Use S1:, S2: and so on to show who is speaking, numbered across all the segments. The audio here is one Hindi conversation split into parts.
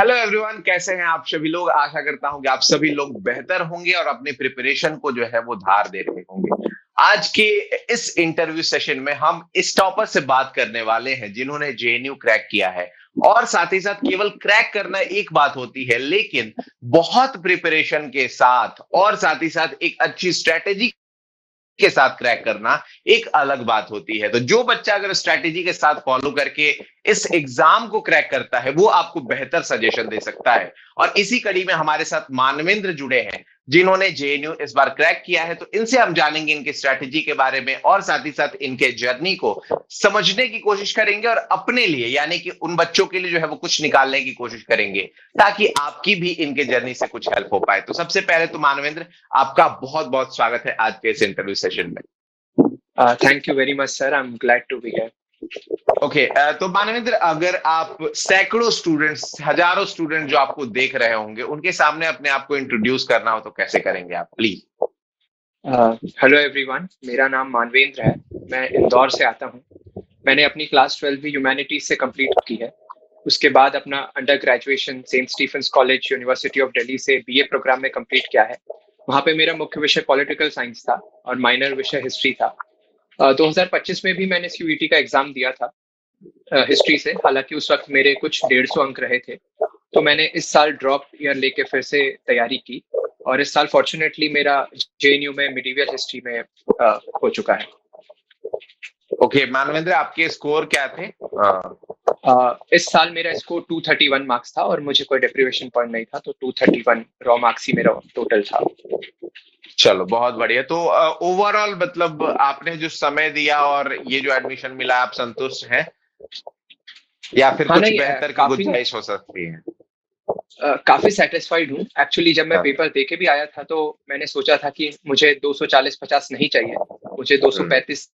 S1: हेलो एवरीवन, कैसे हैं आप सभी लोग। आशा करता हूं कि आप सभी लोग बेहतर होंगे और अपनी प्रिपरेशन को जो है वो धार दे रहे होंगे। आज के इस इंटरव्यू सेशन में हम इस टॉपर से बात करने वाले हैं जिन्होंने जेएनयू क्रैक किया है। और साथ ही साथ केवल क्रैक करना एक बात होती है, लेकिन बहुत प्रिपरेशन के साथ और साथ ही साथ एक अच्छी स्ट्रेटेजी के साथ क्रैक करना एक अलग बात होती है। तो जो बच्चा अगर स्ट्रैटेजी के साथ फॉलो करके इस एग्जाम को क्रैक करता है वो आपको बेहतर सजेशन दे सकता है। और इसी कड़ी में हमारे साथ मानवेंद्र जुड़े हैं जिन्होंने जेएनयू इस बार क्रैक किया है। तो इनसे हम जानेंगे इनकी स्ट्रैटेजी के बारे में और साथ ही साथ इनके जर्नी को समझने की कोशिश करेंगे और अपने लिए यानी कि उन बच्चों के लिए जो है वो कुछ निकालने की कोशिश करेंगे ताकि आपकी भी इनके जर्नी से कुछ हेल्प हो पाए। तो सबसे पहले तो मानवेंद्र, आपका बहुत बहुत स्वागत है आज के इस इंटरव्यू सेशन में।
S2: Thank you very much, sir. I'm glad to be here.
S1: Okay, तो मानवेंद्र, अगर आप सैकड़ों स्टूडेंट्स, हजारों स्टूडेंट जो आपको देख रहे होंगे उनके सामने अपने आप को इंट्रोड्यूस करना हो तो कैसे करेंगे आप, प्लीज।
S2: हेलो एवरीवन, मेरा नाम मानवेंद्र है। मैं इंदौर से आता हूँ। मैंने अपनी क्लास 12 भी ह्यूमैनिटीज से कंप्लीट की है। उसके बाद अपना undergraduation saint Stephen's college university of Delhi से बीए प्रोग्राम में कंप्लीट किया है। वहाँ पे मेरा मुख्य विषय पॉलिटिकल साइंस था और माइनर विषय हिस्ट्री था। 2025 में भी मैंने सीयूईटी का एग्जाम दिया था हिस्ट्री से। हालांकि उस वक्त मेरे कुछ 150 अंक रहे थे, तो मैंने इस साल ड्रॉप ईयर लेके फिर से तैयारी की और इस साल फॉर्चुनेटली मेरा जेएनयू में मिडिवल हिस्ट्री में हो चुका है।
S1: ओके मानवेंद्र, आपके स्कोर क्या थे?
S2: इस साल मेरा स्कोर 231 मार्क्स था और मुझे कोई डेप्रिवेशन पॉइंट नहीं था, तो 231 रॉ मार्क्स ही मेरा टोटल था।
S1: चलो बहुत बढ़िया। तो ओवरऑल मतलब आपने जो समय दिया और ये जो एडमिशन मिला, आप संतुष्ट हैं या फिर
S2: हाँ,
S1: कुछ
S2: नहीं,
S1: बेहतर की गुंजाइश हो सकती है?
S2: काफी सेटिस्फाइड हूँ। एक्चुअली जब मैं
S1: हाँ।
S2: पेपर देके भी आया था तो मैंने सोचा था कि मुझे 240-50 नहीं चाहिए, मुझे 235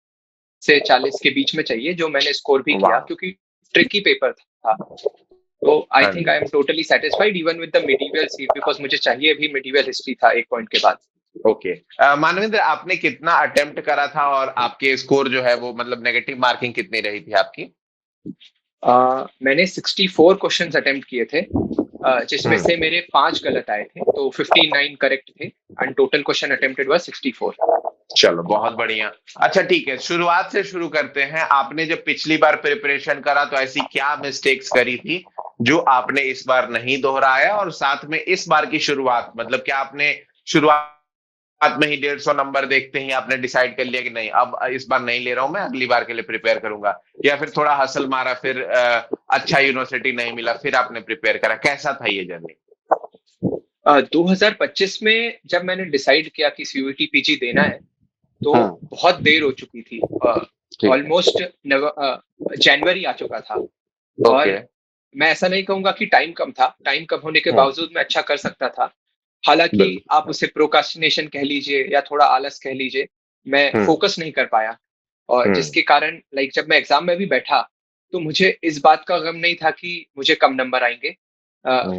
S2: से 40 के बीच में चाहिए, जो मैंने स्कोर भी किया
S1: वाह।
S2: क्योंकि ट्रिकी पेपर था। तो आई
S1: हाँ
S2: थिंक
S1: जी।
S2: I am totally satisfied even with the medieval seat, because मुझे चाहिए भी मिडिवल हिस्ट्री था एक पॉइंट के बाद।
S1: ओके मानवेंद्र, आपने कितना अटेम्प्ट करा था और आपके स्कोर जो है वो मतलब नेगेटिव मार्किंग कितनी रही थी आपकी?
S2: मैंने 64 क्वेश्चंस अटेम्प्ट किए थे, जिसमें से मेरे 5 गलत आए थे, तो 59 करेक्ट थे and total question attempted was 64।
S1: चलो बहुत बढ़िया। अच्छा ठीक है, शुरुआत से शुरू करते हैं। आपने जब पिछली बार प्रिपरेशन करा तो ऐसी क्या मिस्टेक्स करी थी जो आपने इस बार नहीं दोहराया, और साथ में इस बार की शुरुआत मतलब क्या आपने शुरुआत में ही 150 नंबर देखते ही आपने डिसाइड कर लिया कि नहीं अब इस बार नहीं ले रहा हूं, मैं अगली बार के लिए प्रिपेयर करूंगा, या फिर थोड़ा हसल मारा फिर अच्छा यूनिवर्सिटी नहीं मिला फिर आपने प्रिपेयर करा, कैसा था ये जर्नी?
S2: 2025 में जब मैंने डिसाइड किया कि सीयूईटी पीजी देना है तो बहुत देर हो चुकी थी। ऑलमोस्ट जनवरी आ चुका था। और मैं ऐसा नहीं कहूंगा कि टाइम कम था, टाइम कम होने के बावजूद मैं अच्छा कर सकता था। हालांकि आप उसे प्रोकास्टिनेशन कह लीजिए या थोड़ा आलस कह लीजिए, मैं फोकस नहीं कर पाया। और जिसके कारण जब मैं एग्जाम में भी बैठा तो मुझे इस बात का गम नहीं था कि मुझे कम नंबर आएंगे।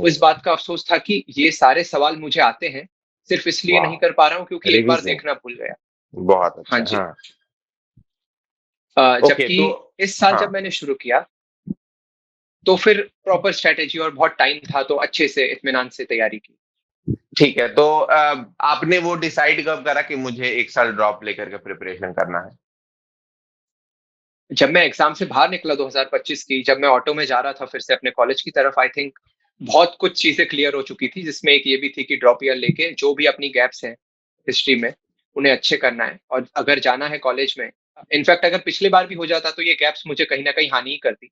S2: इस बात का अफसोस था कि ये सारे सवाल मुझे आते हैं, सिर्फ इसलिए नहीं कर पा रहा हूँ क्योंकि एक बार देखना भूल गया।
S1: बहुत अच्छा।
S2: हाँ जी।
S1: हाँ।
S2: जबकि इस साल जब मैंने शुरू किया तो फिर प्रॉपर स्ट्रेटेजी और बहुत टाइम था, तो अच्छे से इत्मीनान से तैयारी की।
S1: ठीक है, तो आपने वो डिसाइड कब करा कि मुझे एक साल ड्रॉप लेकर के प्रिपरेशन करना है?
S2: जब मैं एग्जाम से बाहर निकला 2025 की, जब मैं ऑटो में जा रहा था फिर से अपने कॉलेज की तरफ, आई थिंक बहुत कुछ चीजें क्लियर हो चुकी थी, जिसमें एक ये भी थी कि ड्रॉप ईयर लेके जो भी अपनी गैप्स हैं हिस्ट्री में उन्हें अच्छे करना है। और अगर जाना है कॉलेज में, इनफैक्ट अगर पिछली बार भी हो जाता तो ये गैप्स मुझे कहीं ना कहीं हानि ही करती।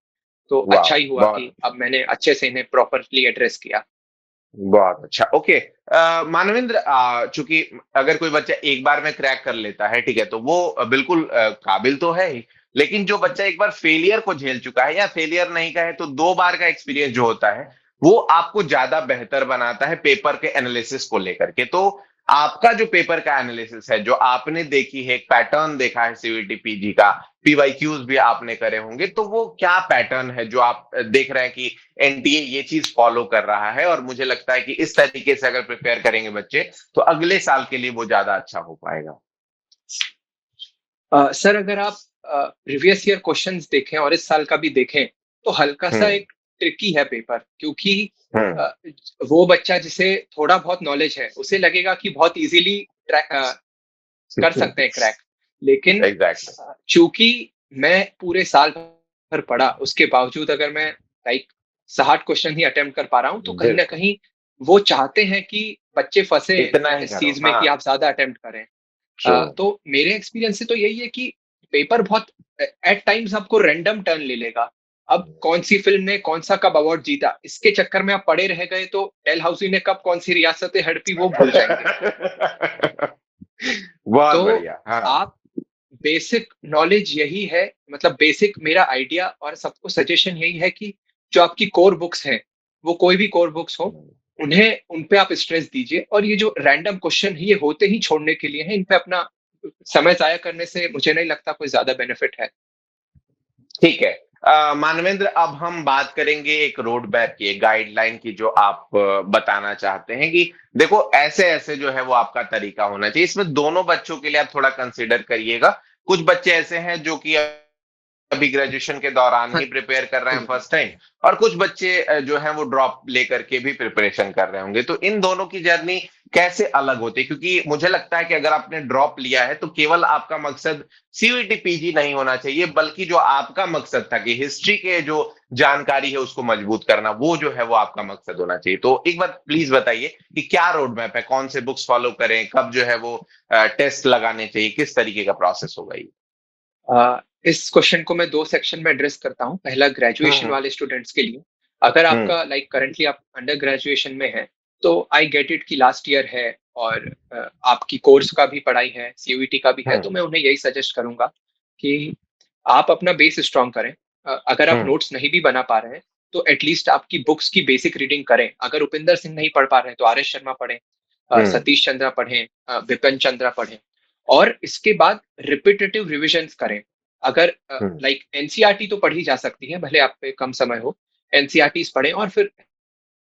S2: तो अच्छा ही हुआ कि अब मैंने अच्छे से इन्हें प्रॉपरली एड्रेस किया।
S1: बहुत अच्छा। ओके मानवेंद्र, चूंकि अगर कोई बच्चा एक बार में क्रैक कर लेता है, ठीक है, तो वो बिल्कुल काबिल तो है ही, लेकिन जो बच्चा एक बार फेलियर को झेल चुका है या फेलियर नहीं कहे तो 2 बार का एक्सपीरियंस जो होता है वो आपको ज्यादा बेहतर बनाता है पेपर के एनालिसिस को लेकर के। तो आपका जो पेपर का एनालिसिस है, जो आपने देखी है, एक पैटर्न देखा है सीयूईटी पीजी का, पीवाईक्यूज भी आपने करे होंगे, तो वो क्या पैटर्न है जो आप देख रहे हैं कि एनटीए ये चीज फॉलो कर रहा है और मुझे लगता है कि इस तरीके से अगर प्रिपेयर करेंगे बच्चे तो अगले साल के लिए वो ज्यादा अच्छा हो पाएगा?
S2: सर, अगर आप प्रीवियस ईयर क्वेश्चंस देखें और इस साल का भी देखें तो हल्का सा एक ट्रिकी है पेपर, क्योंकि वो बच्चा जिसे थोड़ा बहुत नॉलेज है उसे लगेगा कि बहुत इजीली कर सकते हैं क्रैक, लेकिन चूंकि मैं पूरे साल भर पढ़ा, उसके बावजूद अगर मैं लाइक 60 क्वेश्चन ही अटेम्प्ट कर पा रहा हूँ, तो कहीं ना कहीं वो चाहते हैं कि बच्चे फंसे इस चीज में कि आप ज्यादा अटेम्प्ट करें। तो मेरे एक्सपीरियंस से तो यही है कि पेपर बहुत एट टाइम्स आपको रैंडम टर्न ले लेगा। अब कौन सी फिल्म ने कौन सा कब अवार्ड जीता, इसके चक्कर में आप पड़े रह गए तो डलहौसी ने कब कौन सी रियासतें हड़पी वो भूल जाएंगे।
S1: बहुत
S2: तो
S1: बढ़िया।
S2: आप बेसिक नॉलेज यही है, मतलब बेसिक मेरा आइडिया और सबको सजेशन यही है कि जो आपकी कोर बुक्स हैं, वो कोई भी कोर बुक्स हो, उन्हें उन पे आप स्ट्रेस दीजिए, और ये जो रैंडम क्वेश्चन ये होते ही छोड़ने के लिए हैं, इन पे अपना समय जाया करने से मुझे नहीं लगता कोई ज्यादा बेनिफिट है।
S1: ठीक है। मानवेंद्र, अब हम बात करेंगे एक रोड मैप की, गाइडलाइन की, जो आप बताना चाहते हैं कि देखो ऐसे ऐसे जो है वो आपका तरीका होना चाहिए। इसमें दोनों बच्चों के लिए आप थोड़ा कंसिडर करिएगा। कुछ बच्चे ऐसे हैं जो कि अभी ग्रेजुएशन के दौरान ही प्रिपेयर कर रहे हैं फर्स्ट टाइम, और कुछ बच्चे जो हैं वो ड्रॉप लेकर के भी प्रिपरेशन कर रहे होंगे। तो इन दोनों की जर्नी कैसे अलग होती है? क्योंकि मुझे लगता है कि अगर आपने ड्रॉप लिया है तो केवल आपका मकसद सीयूईटी पीजी नहीं होना चाहिए, बल्कि जो आपका मकसद था कि हिस्ट्री के जो जानकारी है उसको मजबूत करना, वो जो है वो आपका मकसद होना चाहिए। तो एक बार प्लीज बताइए कि क्या रोड मैप है, कौन से बुक्स फॉलो करें, कब जो है वो टेस्ट लगाने चाहिए, किस तरीके का प्रोसेस होगा ये?
S2: इस क्वेश्चन को मैं 2 सेक्शन में एड्रेस करता हूँ। पहला ग्रेजुएशन वाले स्टूडेंट्स के लिए, अगर आपका लाइक करंटली आप अंडर ग्रेजुएशन में है, तो आई गेट इट कि लास्ट ईयर है और आपकी कोर्स का भी पढ़ाई है, सीयूईटी का भी है, तो मैं उन्हें यही सजेस्ट करूंगा कि आप अपना बेस स्ट्रॉन्ग करें। अगर आप नोट्स नहीं भी बना पा रहे हैं, तो एटलीस्ट आपकी बुक्स की बेसिक रीडिंग करें। अगर उपिंदर सिंह नहीं पढ़ पा रहे हैं तो आर.एस. शर्मा पढ़ें, सतीश चंद्रा पढ़ें, बिपिन चंद्रा पढ़ें, और इसके बाद रिपीटेटिव रिविजन्स करें। अगर लाइक एनसीईआरटी तो पढ़ी जा सकती है, भले आप पे कम समय हो, एनसीईआरटीज पढ़ें, और फिर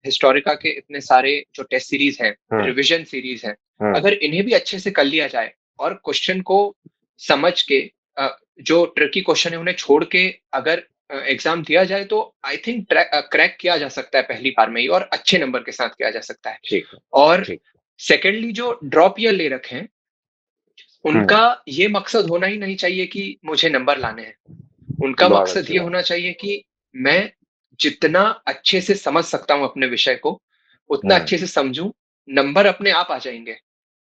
S2: हिस्टोरिका के इतने सारे जो टेस्ट सीरीज हैं, रिवीजन सीरीज हैं, अगर इन्हें भी अच्छे से कर लिया जाए और क्वेश्चन को समझ के जो ट्रिकी क्वेश्चन है उन्हें छोड़ के अगर एग्जाम दिया जाए, तो आई थिंक क्रैक किया जा सकता है पहली बार में ही, और अच्छे नंबर के साथ किया जा सकता है। और सेकेंडली, जो ड्रॉप ईयर ले रखे हैं, उनका ये मकसद होना ही नहीं चाहिए कि मुझे नंबर लाने हैं। उनका मकसद ये होना चाहिए कि मैं जितना अच्छे से समझ सकता हूं अपने विषय को, उतना अच्छे से समझूं, नंबर अपने आप आ जाएंगे।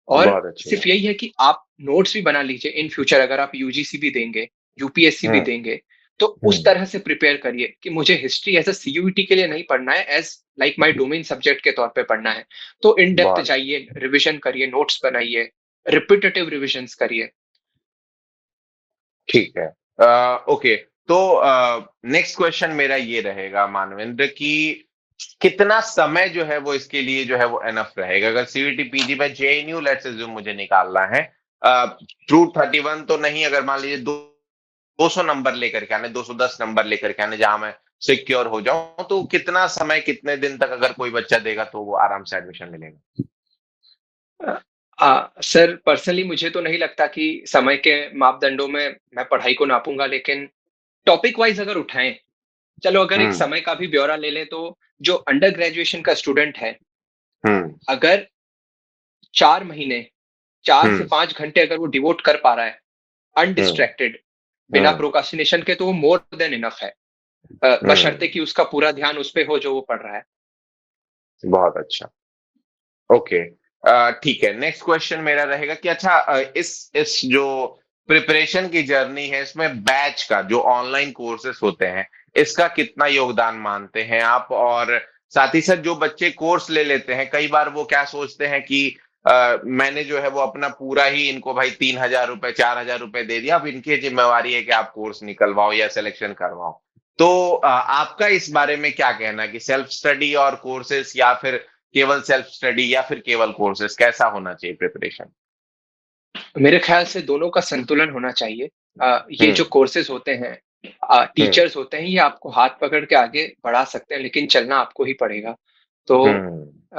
S2: और सिर्फ यही है कि आप नोट्स भी बना लीजिए इन फ्यूचर, अगर आप यूजीसी भी देंगे, यूपीएससी भी देंगे, तो उस तरह से प्रिपेयर करिए कि मुझे हिस्ट्री एज अ सीयूईटी के लिए नहीं पढ़ना है, as like my domain subject के तौर पे पढ़ना है। तो इन डेप्थ जाइए, रिविजन करिए, नोट्स बनाइए, रिपीटेटिव रिविजन्स करिए।
S1: ठीक है। ओके, तो नेक्स्ट क्वेश्चन मेरा ये रहेगा मानवेंद्र कि कितना समय जो है वो इसके लिए जो है वो एनफ रहेगा? अगर सीयूईटी पीजी में जेएनयू लेट्स अज्यूम मुझे निकालना है, ट्रू 31 तो नहीं, अगर मान लीजिए 200 नंबर लेकर के आने, 210 नंबर लेकर के आने, जहां मैं सिक्योर हो जाऊं, तो कितना समय, कितने दिन तक अगर कोई बच्चा देगा तो वो आराम से एडमिशन ले लेगा?
S2: सर, पर्सनली मुझे तो नहीं लगता कि समय के मापदंडों में मैं पढ़ाई को नापूंगा, लेकिन टॉपिक वाइज अगर उठाएं, चलो अगर एक समय का भी ब्यौरा ले लें, तो जो अंडर ग्रेजुएशन का स्टूडेंट है, अगर 4 महीने 4 से 5 घंटे अगर वो डिवोट कर पा रहा है अनडिस्ट्रैक्टेड, बिना प्रोकास्टिनेशन के, तो वो मोर देन इनफ है, बशर्ते कि उसका पूरा ध्यान उस पे हो जो वो पढ़ रहा है।
S1: बहुत अच्छा। ओके, ठीक है। नेक्स्ट क्वेश्चन मेरा रहेगा कि अच्छा, इस जो प्रिपरेशन की जर्नी है, इसमें बैच का जो ऑनलाइन कोर्सेस होते हैं, इसका कितना योगदान मानते हैं आप? और साथ ही साथ जो बच्चे कोर्स ले लेते हैं, कई बार वो क्या सोचते हैं कि मैंने जो है वो अपना पूरा ही इनको भाई 3,000 रुपए 4,000 रुपए दे दिया, अब इनकी जिम्मेवारी है कि आप कोर्स निकलवाओ या सिलेक्शन करवाओ। तो आपका इस बारे में क्या कहना है कि सेल्फ स्टडी और कोर्सेस, या फिर केवल सेल्फ स्टडी, या फिर केवल कोर्सेस, कैसा होना चाहिए प्रिपरेशन?
S2: मेरे ख्याल से दोनों का संतुलन होना चाहिए। ये जो कोर्सेज होते हैं, टीचर्स होते हैं, ये आपको हाथ पकड़ के आगे बढ़ा सकते हैं, लेकिन चलना आपको ही पड़ेगा। तो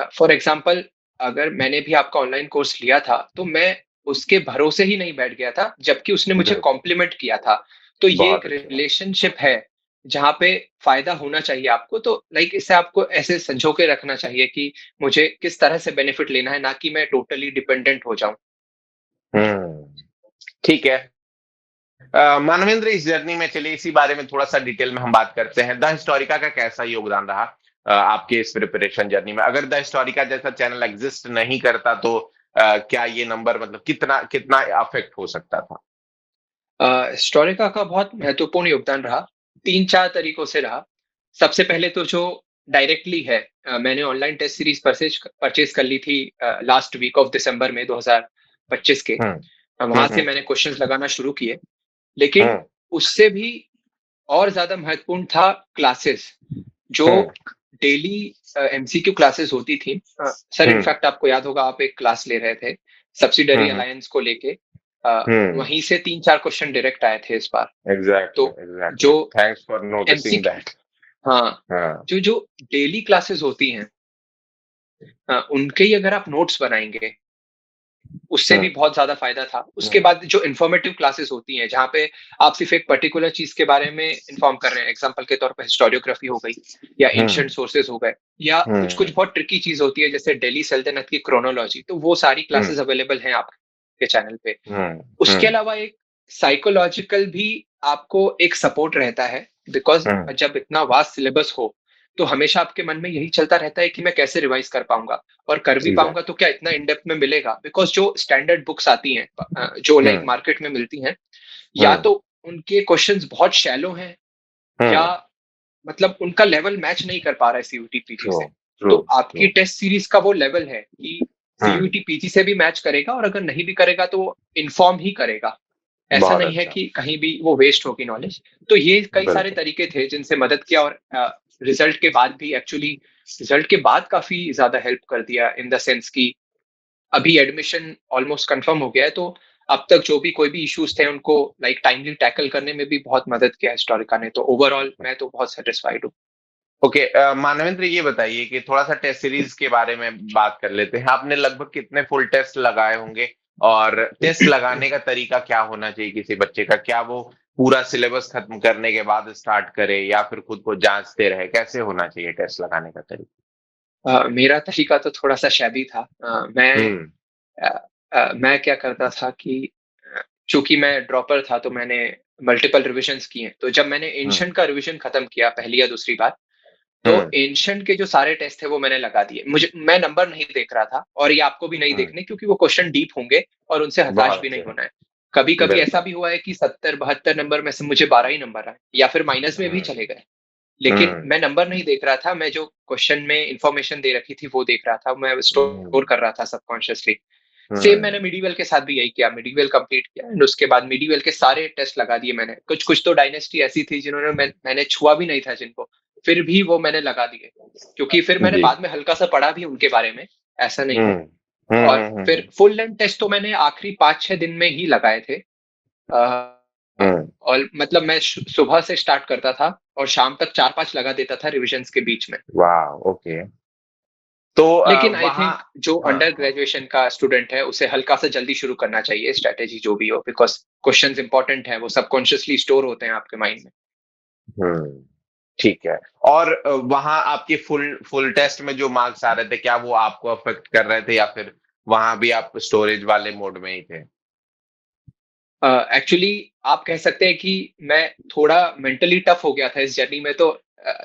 S2: फॉर एग्जाम्पल, अगर मैंने भी आपका ऑनलाइन कोर्स लिया था, तो मैं उसके भरोसे ही नहीं बैठ गया था, जबकि उसने मुझे कॉम्प्लीमेंट किया था। तो ये एक रिलेशनशिप है जहाँ पे फ़ायदा होना चाहिए आपको, तो लाइक इससे आपको ऐसे संजो के रखना चाहिए कि मुझे किस तरह से बेनिफिट लेना है, ना कि मैं टोटली डिपेंडेंट हो जाऊँ।
S1: ठीक है। मानवेंद्र, इस जर्नी में चलिए इसी बारे में थोड़ा सा डिटेल में हम बात करते हैं। द हिस्टोरिका का कैसा योगदान रहा आपके इस प्रिपरेशन जर्नी में? अगर द हिस्टोरिका जैसा चैनल एग्जिस्ट नहीं करता तो क्या ये नंबर मतलब कितना कितना अफेक्ट हो सकता था?
S2: हिस्टोरिका का बहुत महत्वपूर्ण योगदान रहा, 3-4 तरीकों से रहा। सबसे पहले तो जो डायरेक्टली है, मैंने ऑनलाइन टेस्ट सीरीज़ परचेज़ कर ली थी लास्ट वीक ऑफ दिसंबर में 2025 के।
S1: हम्म।
S2: वहाँ से
S1: हम्म।
S2: मैंने क्वेश्चंस लगाना शुरू किए, लेकिन
S1: हम्म।
S2: उससे भी और ज़्यादा महत्वपूर्ण था क्लासेस, जो
S1: हम्म।
S2: डेली एमसीक्यू क्लासेस होती थी। सर
S1: हम्म।
S2: इनफैक्ट आपको याद होगा आप एक क्लास ले रहे थे, सब्सिडरी
S1: हम्म।
S2: अलायंस को लेके।
S1: हम्म।
S2: वहीं से 3-4 क्वेश्चन डायरेक्ट आए थे इस बार।
S1: एग्जैक्टली,
S2: तो
S1: एग्जैक्टली,
S2: जो
S1: thanks for noticing
S2: MCQ
S1: that.
S2: हाँ,
S1: हाँ।
S2: जो डेली क्लासेस होती हैं, उनके ही अगर आप नोट्स बनाएँगे, उससे भी
S1: हम्म।
S2: बहुत ज़्यादा फ़ायदा था। उसके
S1: हम्म।
S2: बाद जो इन्फॉर्मेटिव क्लासेस होती हैं, जहाँ पे आप सिर्फ़ एक पर्टिकुलर चीज़ के बारे में इन्फॉर्म कर रहे हैं, एग्ज़ाम्पल के तौर पे हिस्टोरियोग्राफी हो गई या
S1: हम्म।
S2: एंशिएंट सोर्सेज़ हो गए, या कुछ-कुछ
S1: हम्म।
S2: बहुत ट्रिकी चीज़ होती है जैसे दिल्ली सल्तनत की क्रोनोलॉजी, तो वो सारी
S1: हम्म।
S2: क्लासेस अवेलेबल हैं आपके चैनल पे।
S1: हम्म।
S2: उसके
S1: हम्म।
S2: अलावा एक साइकोलॉजिकल भी आपको एक सपोर्ट रहता है, बिकॉज़
S1: हम्म।
S2: जब इतना वास्ट सिलेबस हो, तो हमेशा आपके मन में यही चलता रहता है कि मैं कैसे रिवाइज़ कर पाऊँगा, और कर भी पाऊँगा
S1: एग्जैक्ट।
S2: तो क्या इतना इन डेप्थ में मिलेगा? बिकॉज़ जो स्टैंडर्ड बुक्स आती हैं, जो लाइक
S1: हम्म।
S2: मार्केट में मिलती हैं, या
S1: हम्म।
S2: तो उनके क्वेश्चंस बहुत शैलो हैं, या
S1: हम्म।
S2: मतलब उनका लेवल मैच नहीं कर पा रहा है सीयूटी पीजी
S1: ट्रू,
S2: से।
S1: ट्रू,
S2: तो आपकी
S1: ट्रू।
S2: टेस्ट सीरीज़ का वो लेवल है कि
S1: हम्म।
S2: सीयूटी पीजी से भी मैच करेगा, और अगर नहीं भी करेगा तो वो इन्फॉर्म ही करेगा। ऐसा
S1: बहुत
S2: नहीं है
S1: अच्छा।
S2: कि कहीं भी वो वेस्ट होगी नॉलेज। तो ये कई सारे
S1: बिल्कुल।
S2: तरीके थे जिनसे मदद किया, और रिजल्ट के बाद भी एक्चुअली रिजल्ट के बाद काफ़ी ज़्यादा हेल्प कर दिया, इन द सेंस कि अभी एडमिशन ऑलमोस्ट कंफर्म हो गया है, तो अब तक जो भी कोई भी इश्यूज़ थे उनको लाइक टाइमली टैकल करने में भी बहुत मदद किया हिस्टोरिका ने। तो ओवरऑल मैं तो बहुत सैटिस्फाइड हूँ।
S1: ओके, मानवेंद्र, ये बताइए कि थोड़ा सा टेस्ट सीरीज के बारे में बात कर लेते हैं। आपने लगभग कितने फुल टेस्ट लगाए होंगे? और टेस्ट लगाने का तरीका क्या होना चाहिए किसी बच्चे का? क्या वो पूरा सिलेबस खत्म करने के बाद स्टार्ट करे या फिर खुद को जांचते रहे? कैसे होना चाहिए टेस्ट लगाने का तरीका?
S2: मेरा तरीका तो थोड़ा-सा शैबी था।
S1: हम्म।
S2: अ मैं क्या करता था कि चूँकि मैं ड्रॉपर था, तो मैंने मल्टीपल रिविजन्स किए। तो जब मैंने
S1: हम्म।
S2: एंशिएंट का रिविजन खत्म किया पहली या दूसरी बार, तो
S1: हम्म।
S2: एंशिएंट के जो सारे टेस्ट थे वो मैंने लगा दिए। मैं नंबर नहीं देख रहा था, और ये आपको भी नहीं
S1: हम्म।
S2: देखने, क्योंकि वो क्वेश्चन डीप होंगे और उनसे हताश
S1: बहुत
S2: भी नहीं
S1: अच्छे।
S2: होना है। कभी-कभी ऐसा
S1: बिल्कुल।
S2: भी हुआ है कि 70-72 नंबर में से मुझे 12 ही नंबर आए, या फिर माइनस में भी
S1: हम्म।
S2: चले गए। लेकिन
S1: हम्म।
S2: मैं नंबर नहीं देख रहा था, मैं जो क्वेश्चन में इन्फॉर्मेशन दे रखी थी वो देख रहा था, मैं
S1: हम्म।
S2: स्टोर कर रहा था सबकॉन्शियसली। सेम
S1: हम्म।
S2: मैंने मिडीवेल के साथ भी यही किया, मिडीवेल कंप्लीट किया, एंड उसके बाद मिडीवेल के सारे टेस्ट लगा दिए मैंने। कुछ-कुछ तो डायनेस्टी ऐसी थी जिन्होंने मैंने छुआ भी नहीं था जिनको, फिर भी वो मैंने लगा दिए। क्योंकि फिर मैंने
S1: जी।
S2: बाद में हल्का-सा पढ़ा भी उनके बारे में, ऐसा नहीं है।
S1: हम्म। हम्म।
S2: और फिर
S1: हम्म।
S2: फुल लेंथ टेस्ट तो मैंने आखिरी 5-6 दिन में ही लगाए थे।
S1: हम्म।
S2: और मतलब मैं सुबह से स्टार्ट करता था और शाम तक 4-5 लगा देता था रिविजन्स के बीच में।
S1: वाह, ओके। तो
S2: लेकिन आई
S1: वहाँ।
S2: थिंक जो
S1: हाँ,
S2: अंडर
S1: हाँ।
S2: ग्रेजुएशन का स्टूडेंट है, उसे हल्का-सा जल्दी शुरू करना चाहिए स्ट्रैटेजी जो भी हो, बिकॉज़ क्वेश्चन्स इंपॉर्टेंट हैं, वो सबकॉन्शियसली स्टोर होते हैं आपके माइंड में।
S1: हुँ, ठीक है। और वहाँ आपके फुल फुल टेस्ट में जो मार्क्स आ रहे थे, क्या वो आपको अफ़ेक्ट कर रहे थे या फिर वहाँ भी आप स्टोरेज वाले मोड में ही थे?
S2: एक्चुअली आप कह सकते हैं कि मैं थोड़ा मेंटली टफ हो गया था इस जर्नी में, तो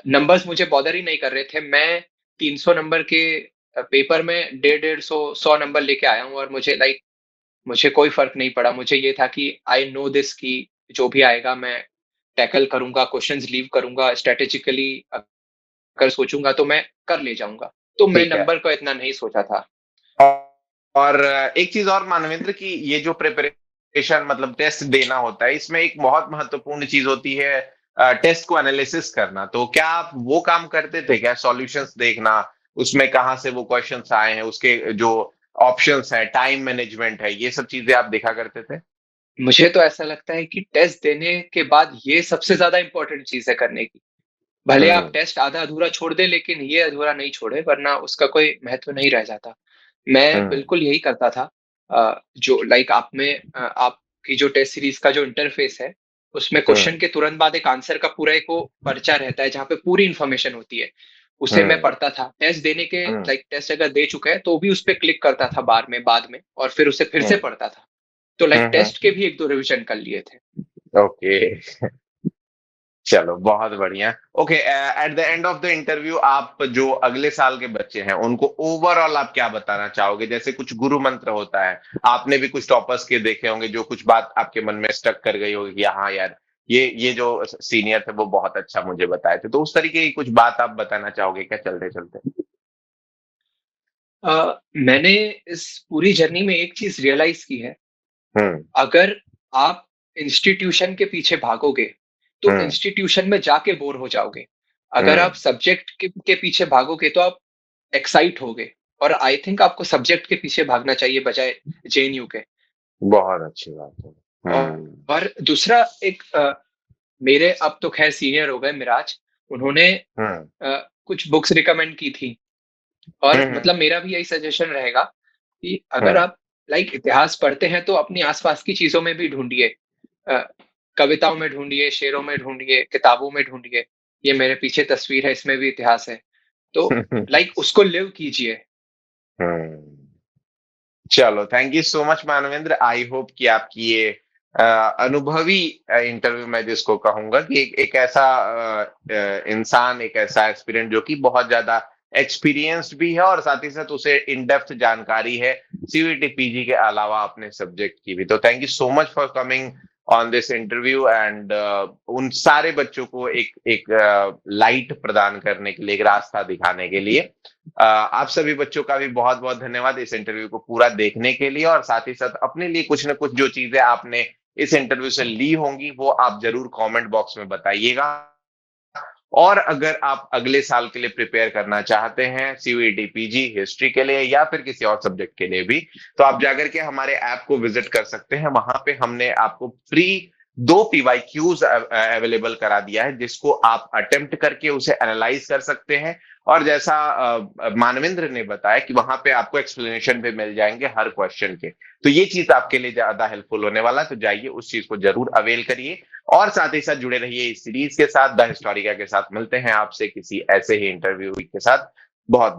S2: नंबर्स मुझे बॉदर ही नहीं कर रहे थे। मैं 300 नंबर के पेपर में डेढ़ 100 100 नंबर लेके आया हूँ, और मुझे कोई फ़र्क नहीं पड़ा। मुझे ये था कि आई नो दिस कि जो भी आएगा मैं टैकल करूँगा, क्वेश्चन्स लीव करूँगा, स्ट्रैटेजिकली अगर सोचूँगा तो मैं कर ले जाऊँगा। तो मैं
S1: ठीक है।
S2: नंबर का इतना नहीं सोचा था।
S1: औ और एक चीज़ और मानवेंद्र, कि ये जो प्रिपरेशन मतलब टेस्ट देना होता है, इसमें एक बहुत महत्वपूर्ण चीज़ होती है टेस्ट को एनालिसिस करना। तो क्या आप वो काम करते थे क्या? सॉल्यूशंस देखना, उसमें कहाँ से वो क्वेश्चन्स आए हैं, उसके जो ऑप्शंस हैं, टाइम मैनेजमेंट है, ये सब चीज़ें आप देखा करते थे?
S2: मुझे तो ऐसा लगता है कि टेस्ट देने के बाद ये सबसे ज़्यादा इम्पोर्टेंट चीज़ है करने की। भले आप
S1: हुँ,
S2: टेस्ट आधा-अधूरा छोड़ दें, लेकिन ये अधूरा नहीं छोड़े, वरना उसका कोई महत्व नहीं रह जाता। मैं
S1: हुँ,
S2: बिल्कुल यही करता था। जो लाइक आपकी जो टेस्ट सीरीज़ का जो इंटरफ़ेस है, उसमें क्वेश्चन के तुरंत बाद एक आंसर का पूरा एक वो पर्चा रहता है जहाँ पे पूरी इन्फॉर्मेशन होती है, उसे मैं पढ़ता था। टेस्ट देने के लाइक टेस्ट अगर दे चुका है तो भी उस पे क्लिक करता था बाद में और फिर उसे फिर से पढ़ता था। तो लाइक टेस्ट के भी 1-2 रिविजन कर लिए थे।
S1: ओके, चलो बहुत बढ़िया। Okay, at the end of the interview आप जो अगले साल के बच्चे हैं उनको ओवरऑल आप क्या बताना चाहोगे? जैसे कुछ गुरु मंत्र होता है, आपने भी कुछ टॉपर्स के देखे होंगे जो कुछ बात आपके मन में स्टक कर गई होगी कि हाँ यार, ये जो सीनियर थे वो बहुत अच्छा मुझे बताए थे, तो उस तरीके की कुछ बात आप बताना चाहोगे क्या चलते चलते?
S2: मैंने इस पूरी जर्नी में एक चीज रियलाइज की है, अगर आप इंस्टीट्यूशन के पीछे भागोगे तो इंस्टीट्यूशन में जाके बोर हो जाओगे। अगर आप सब्जेक्ट के पीछे भागोगे तो आप एक्साइट होगे। और आई थिंक आपको सब्जेक्ट के पीछे भागना चाहिए बजाय जेएनयू के।
S1: बहुत अच्छी बात है।
S2: और दूसरा एक मेरे अब तो खैर सीनियर हो गए मिराज, उन्होंने कुछ बुक्स रिकमेंड की थी और मतलब मेरा भी यही सजेशन रहेगा कि अगर आप लाइक इतिहास पढ़ते हैं तो अपनी आसपास की चीजों में भी ढूंढिए, कविताओं में ढूंढिए, शेरों में ढूंढिए, किताबों में ढूंढिए। ये मेरे पीछे तस्वीर है, इसमें भी इतिहास है, तो लाइक उसको लिव कीजिए।
S1: चलो, thank you so much Manvendra. I hope कि आपकी ये अनुभवी इंटरव्यू मैं जिसको कहूंगा कि एक ऐसा इंसान, एक ऐसा एक्सपीरियंस जो कि बहुत ज्यादा एक्सपीरियंस्ड भी है और साथ ही साथ उसे इन डेप्थ जानकारी है सीयूईटी पीजी के अलावा अपने सब्जेक्ट की भी। तो thank you so much for coming on this interview and उन सारे बच्चों को एक लाइट प्रदान करने के लिए, एक रास्ता दिखाने के लिए। आप सभी बच्चों का भी बहुत बहुत धन्यवाद इस इंटरव्यू को पूरा देखने के लिए, और साथ ही साथ अपने लिए कुछ ना कुछ जो चीजें आपने इस इंटरव्यू से ली होंगी वो आप जरूर कमेंट बॉक्स में बताइएगा। और अगर आप अगले साल के लिए प्रिपेयर करना चाहते हैं सीयूईटी पीजी हिस्ट्री के लिए या फिर किसी और सब्जेक्ट के लिए भी, तो आप जाकर के हमारे ऐप को विजिट कर सकते हैं। वहां पे हमने आपको फ्री 2 पीवाईक्यूज अवेलेबल करा दिया है जिसको आप अटेम्प्ट करके उसे एनालाइज कर सकते हैं। और जैसा मानवेंद्र ने बताया कि वहां पे आपको एक्सप्लेनेशन भी मिल जाएंगे हर क्वेश्चन के, तो ये चीज आपके लिए ज्यादा हेल्पफुल होने वाला है। तो जाइए उस चीज को जरूर अवेल करिए और साथ ही साथ जुड़े रहिए इस सीरीज के साथ। द हिस्टोरिका के साथ मिलते हैं आपसे किसी ऐसे ही इंटरव्यू के साथ। बहुत